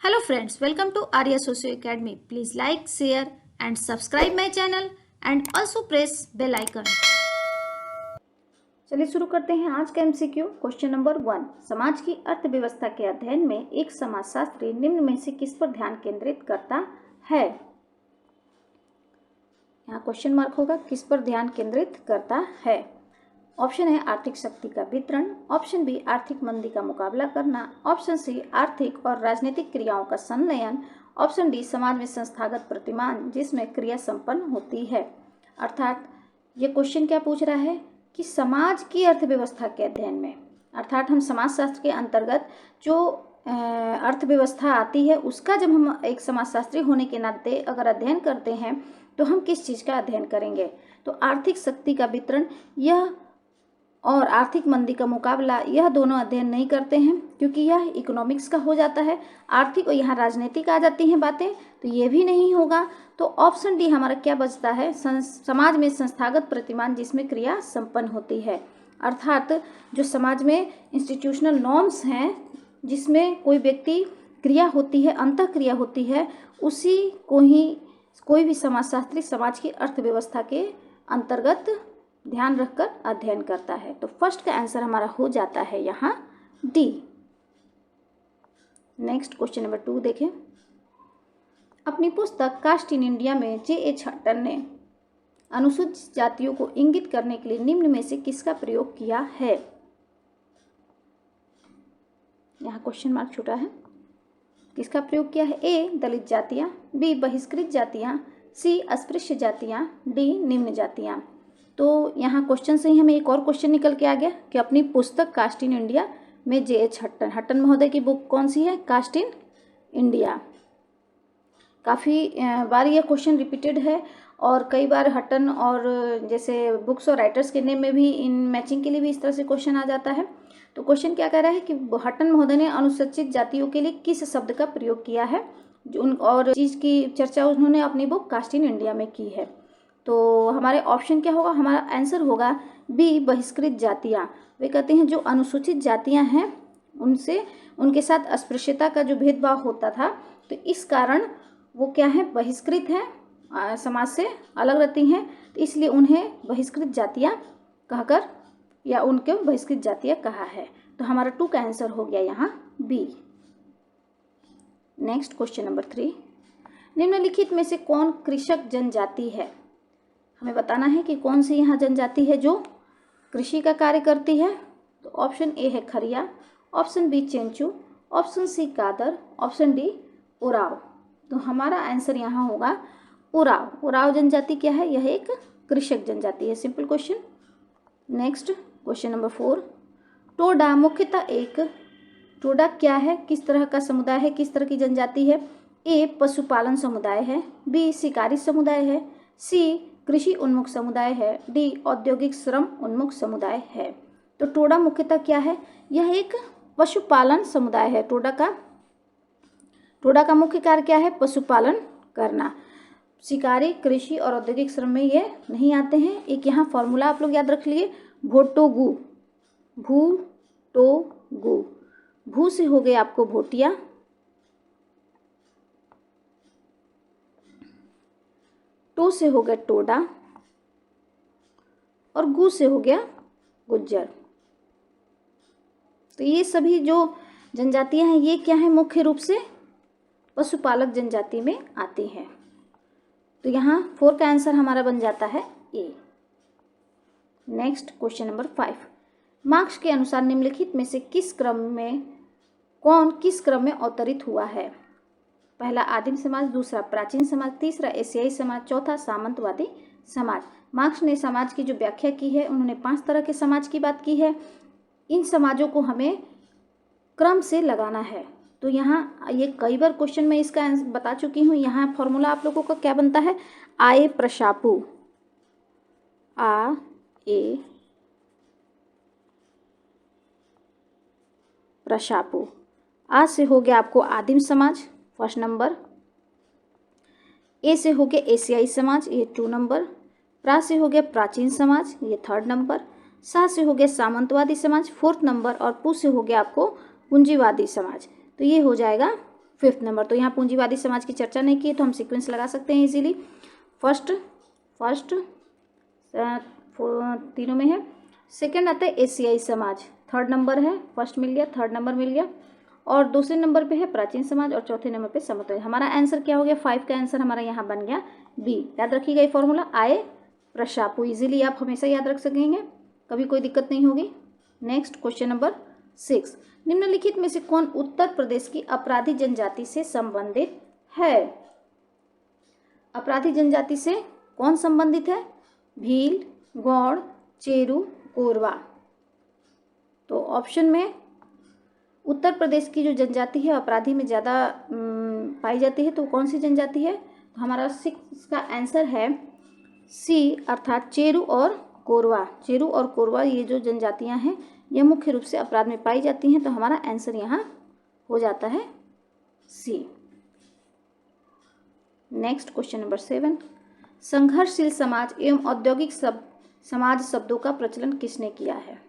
Hello friends, welcome to Arya Socio Academy. Please like, share and subscribe my channel and also press bell icon. चलिए शुरू करते हैं आज का MCQ. Question number 1, समाज की अर्थव्यवस्था के अध्ययन में एक समाजशास्त्री निम्न में से किस पर ध्यान केंद्रित करता है। यहाँ क्वेश्चन मार्क होगा, किस पर ध्यान केंद्रित करता है। ऑप्शन है आर्थिक शक्ति का वितरण, ऑप्शन बी आर्थिक मंदी का मुकाबला करना, ऑप्शन सी आर्थिक और राजनीतिक क्रियाओं का संलयन, ऑप्शन डी समाज में संस्थागत प्रतिमान जिसमें क्रिया संपन्न होती है। अर्थात ये क्वेश्चन क्या पूछ रहा है कि समाज की अर्थव्यवस्था के अध्ययन में, अर्थात हम समाजशास्त्र के अंतर्गत जो अर्थव्यवस्था आती है उसका जब हम एक समाजशास्त्री होने के नाते अगर अध्ययन करते हैं तो हम किस चीज़ का अध्ययन करेंगे। तो आर्थिक शक्ति का वितरण यह और आर्थिक मंदी का मुकाबला यह दोनों अध्ययन नहीं करते हैं क्योंकि यह इकोनॉमिक्स का हो जाता है। आर्थिक और यहाँ राजनीतिक आ जाती हैं बातें, तो ये भी नहीं होगा। तो ऑप्शन डी हमारा क्या बचता है, समाज में संस्थागत प्रतिमान जिसमें क्रिया संपन्न होती है। अर्थात जो समाज में इंस्टीट्यूशनल नॉर्म्स हैं जिसमें कोई व्यक्ति क्रिया होती है, अंतः क्रिया होती है, उसी को ही कोई भी समाजशास्त्री समाज की अर्थव्यवस्था के अंतर्गत ध्यान रखकर अध्ययन करता है। तो फर्स्ट का आंसर हमारा हो जाता है यहाँ डी। नेक्स्ट क्वेश्चन नंबर 2 देखें। अपनी पुस्तक कास्ट इन इंडिया में J.H. हटन ने अनुसूचित जातियों को इंगित करने के लिए निम्न में से किसका प्रयोग किया है। यहाँ क्वेश्चन मार्क छूटा है। किसका प्रयोग किया है। ए दलित जातियाँ, बी बहिष्कृत जातियाँ, सी अस्पृश्य जातियाँ, डी निम्न जातियाँ। तो यहाँ क्वेश्चन से ही हमें एक और क्वेश्चन निकल के आ गया कि अपनी पुस्तक कास्ट इन इंडिया में J.H. हटन महोदय की बुक कौन सी है, कास्ट इन इंडिया। काफ़ी बार यह क्वेश्चन रिपीटेड है और कई बार हटन और जैसे बुक्स और राइटर्स के नेम में भी इन मैचिंग के लिए भी इस तरह से क्वेश्चन आ जाता है। तो क्वेश्चन क्या कह रहा है कि हटन महोदय ने अनुसूचित जातियों के लिए किस शब्द का प्रयोग किया है और चीज़ की चर्चा उन्होंने अपनी बुक कास्ट इन इंडिया में की है। तो हमारे ऑप्शन क्या होगा, हमारा आंसर होगा बी बहिष्कृत जातियाँ। वे कहते हैं जो अनुसूचित जातियाँ हैं उनके साथ अस्पृश्यता का जो भेदभाव होता था, तो इस कारण वो क्या है, बहिष्कृत हैं, समाज से अलग रहती हैं, तो इसलिए उन्हें बहिष्कृत जातियाँ कहकर या उनके बहिष्कृत जातियाँ कहा है। तो हमारा 2 का आंसर हो गया यहाँ बी। नेक्स्ट क्वेश्चन नंबर 3, निम्नलिखित में से कौन कृषक जनजाति है। हमें बताना है कि कौन सी यहाँ जनजाति है जो कृषि का कार्य करती है। तो ऑप्शन ए है Kharia, option B Chenchu, option C Kadar, option D Oraon. तो हमारा आंसर यहाँ होगा उराव। उराव जनजाति क्या है, यह एक कृषक जनजाति है। Simple question. Next question number 4, Toda मुख्यतः टोडा क्या है, किस तरह का समुदाय है, किस तरह की जनजाति है। ए पशुपालन समुदाय है, बी शिकारी समुदाय है, सी कृषि उन्मुख समुदाय है, डी औद्योगिक श्रम उन्मुख समुदाय है। तो टोडा मुख्यतः क्या है, यह एक पशुपालन समुदाय है। टोडा का मुख्य कार्य क्या है, पशुपालन करना। शिकारी, कृषि और औद्योगिक श्रम में ये नहीं आते हैं। एक यहाँ फॉर्मूला आप लोग याद रख लिए, भोटोगु, भू भू से हो गए आपको भोटिया, टो से हो गया टोडा और गु से हो गया गुज्जर। तो ये सभी जो जनजातियां हैं ये क्या है, मुख्य रूप से पशुपालक जनजाति में आती हैं। तो यहाँ 4 का आंसर हमारा बन जाता है ए। नेक्स्ट क्वेश्चन नंबर 5, मार्क्स के अनुसार निम्नलिखित में से किस क्रम में अवतरित हुआ है। पहला आदिम समाज, दूसरा प्राचीन समाज, तीसरा एशियाई समाज, चौथा सामंतवादी समाज। मार्क्स ने समाज की जो व्याख्या की है उन्होंने 5 तरह के समाज की बात की है। इन समाजों को हमें क्रम से लगाना है। तो यहाँ ये कई बार क्वेश्चन में इसका आंसर बता चुकी हूँ। यहाँ फॉर्मूला आप लोगों का क्या बनता है, आए प्रशापु, आ ए प्रशापु। आ से हो गया आपको आदिम समाज फर्स्ट नंबर, ए से हो गया एशियाई समाज ये 2 नंबर, प्रा से हो गया प्राचीन समाज ये 3rd नंबर, सा से हो गया सामंतवादी समाज 4th नंबर और पू से हो गया आपको पूंजीवादी समाज। तो ये हो जाएगा 5th नंबर। तो यहाँ पूंजीवादी समाज की चर्चा नहीं की तो हम सीक्वेंस लगा सकते हैं इजीली। फर्स्ट तीनों में है। सेकंड आता है एशियाई समाज, 3rd नंबर है। फर्स्ट मिल गया, 3rd नंबर मिल गया। और दूसरे नंबर पे है प्राचीन समाज और चौथे नंबर पे समतल। हमारा आंसर क्या हो गया? 5 का आंसर हमारा यहाँ बन गया बी। याद रखिएगा ये फॉर्मूला आए प्रशापु, इजीली आप हमेशा याद रख सकेंगे, कभी कोई दिक्कत नहीं होगी। नेक्स्ट क्वेश्चन नंबर 6, निम्नलिखित में से कौन उत्तर प्रदेश की अपराधी जनजाति से संबंधित है? अपराधी जनजाति से कौन संबंधित है? भील, गौड़, चेरू, कोरवा। तो ऑप्शन में उत्तर प्रदेश की जो जनजाति है अपराधी में ज़्यादा पाई जाती है, तो कौन सी जनजाति है? तो हमारा 6 का आंसर है सी, अर्थात चेरू और कोरवा। चेरू और कोरवा ये जो जनजातियां हैं ये मुख्य रूप से अपराध में पाई जाती हैं, तो हमारा आंसर यहाँ हो जाता है सी। नेक्स्ट क्वेश्चन नंबर 7, संघर्षशील समाज एवं औद्योगिक समाज शब्दों का प्रचलन किसने किया है?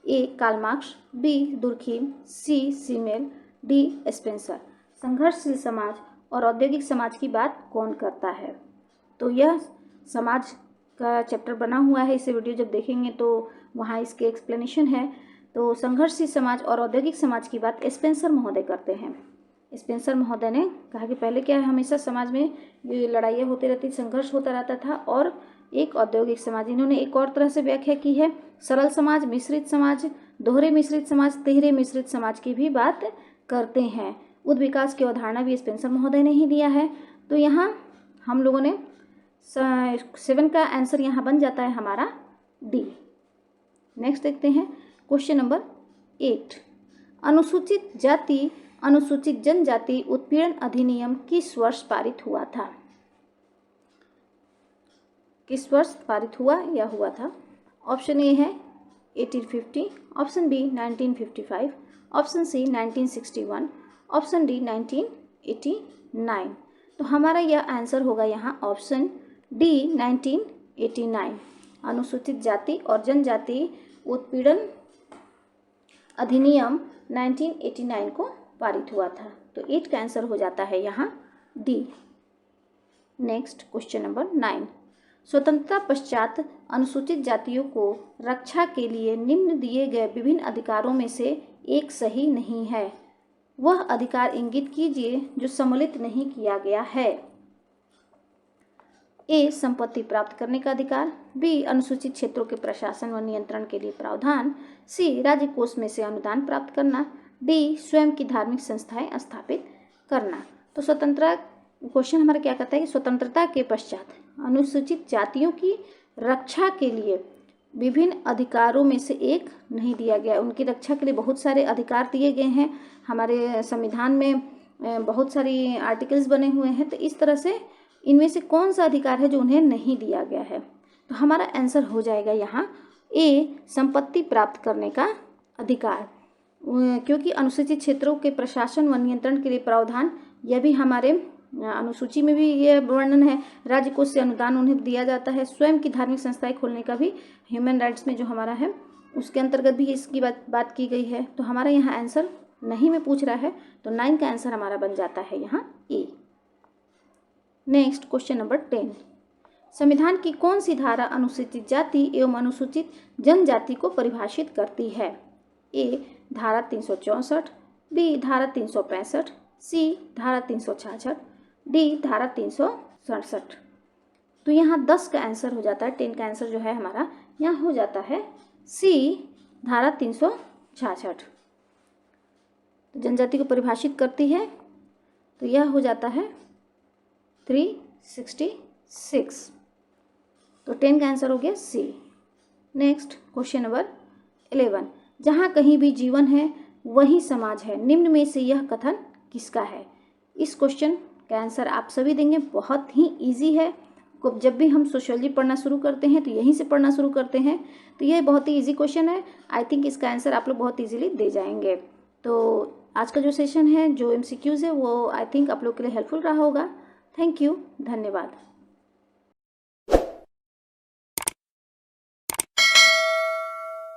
A Karl Marx, B Durkheim, C सीमेल, D Spencer. संघर्षशील समाज और औद्योगिक समाज की बात कौन करता है? तो यह समाज का चैप्टर बना हुआ है, इसे वीडियो जब देखेंगे तो वहाँ इसके एक्सप्लेनेशन है। तो संघर्षशील समाज और औद्योगिक समाज की बात स्पेंसर महोदय करते हैं। स्पेंसर महोदय ने कहा कि पहले क्या है, हमेशा समाज में ये लड़ाइयाँ होती रहती, संघर्ष होता रहता था, और एक औद्योगिक समाज। इन्होंने एक और तरह से व्याख्या की है, सरल समाज, मिश्रित समाज, दोहरे मिश्रित समाज, तिहरे मिश्रित समाज की भी बात करते हैं। उद्योग विकास की अवधारणा भी स्पेंसर महोदय ने ही दिया है। तो यहाँ हम लोगों ने 7 का आंसर यहाँ बन जाता है हमारा डी। नेक्स्ट देखते हैं क्वेश्चन नंबर 8, अनुसूचित जाति अनुसूचित जनजाति उत्पीड़न अधिनियम किस वर्ष पारित हुआ था? किस वर्ष पारित हुआ या हुआ था? ऑप्शन ए है 1850, option B 1955, option C 1961, option D 1989। तो हमारा यह आंसर होगा यहाँ ऑप्शन डी 1989। अनुसूचित जाति और जनजाति उत्पीड़न अधिनियम 1989 को पारित हुआ था। तो 8 का आंसर हो जाता है यहाँ डी। नेक्स्ट क्वेश्चन नंबर 9, स्वतंत्रता पश्चात अनुसूचित जातियों को रक्षा के लिए निम्न दिए गए विभिन्न अधिकारों में से एक सही नहीं है। वह अधिकार इंगित कीजिए जो सम्मिलित नहीं किया गया है। ए संपत्ति प्राप्त करने का अधिकार, बी अनुसूचित क्षेत्रों के प्रशासन व नियंत्रण के लिए प्रावधान, सी राज्य कोष में से अनुदान प्राप्त करना, डी स्वयं की धार्मिक संस्थाएं स्थापित करना। तो स्वतंत्रता क्वेश्चन हमारा क्या कहता है कि स्वतंत्रता के पश्चात अनुसूचित जातियों की रक्षा के लिए विभिन्न अधिकारों में से एक नहीं दिया गया। उनकी रक्षा के लिए बहुत सारे अधिकार दिए गए हैं, हमारे संविधान में बहुत सारी आर्टिकल्स बने हुए हैं। तो इस तरह से इनमें से कौन सा अधिकार है जो उन्हें नहीं दिया गया है? तो हमारा आंसर हो जाएगा यहाँ ए संपत्ति प्राप्त करने का अधिकार, क्योंकि अनुसूचित क्षेत्रों के प्रशासन व नियंत्रण के लिए प्रावधान, यह भी हमारे अनुसूची में भी ये वर्णन है। राज्य कोष से अनुदान उन्हें दिया जाता है। स्वयं की धार्मिक संस्थाएं खोलने का भी ह्यूमन राइट्स में जो हमारा है उसके अंतर्गत भी इसकी बात की गई है। तो हमारा यहाँ आंसर नहीं में पूछ रहा है, तो 9 का आंसर हमारा बन जाता है यहाँ ए। नेक्स्ट क्वेश्चन नंबर 10, संविधान की कौन सी धारा अनुसूचित जाति एवं अनुसूचित जनजाति को परिभाषित करती है? ए धारा 364, बी धारा 365, सी धारा 366, डी धारा 367। तो यहाँ 10 का आंसर हो जाता है, 10 का आंसर जो है हमारा यहाँ हो जाता है सी धारा 366। तो जनजाति को परिभाषित करती है, तो यह हो जाता है 366। तो 10 का आंसर हो गया सी। नेक्स्ट क्वेश्चन नंबर 11, जहाँ कहीं भी जीवन है वही समाज है, निम्न में से यह कथन किसका है? इस क्वेश्चन का आंसर आप सभी देंगे, बहुत ही इजी है। जब भी हम सोशियोलॉजी पढ़ना शुरू करते हैं तो यहीं से पढ़ना शुरू करते हैं, तो यह बहुत ही इजी क्वेश्चन है। आई थिंक इसका आंसर आप लोग बहुत इजीली दे जाएंगे। तो आज का जो सेशन है, जो MCQs है, वो आई थिंक आप लोग के लिए हेल्पफुल रहा होगा। थैंक यू, धन्यवाद।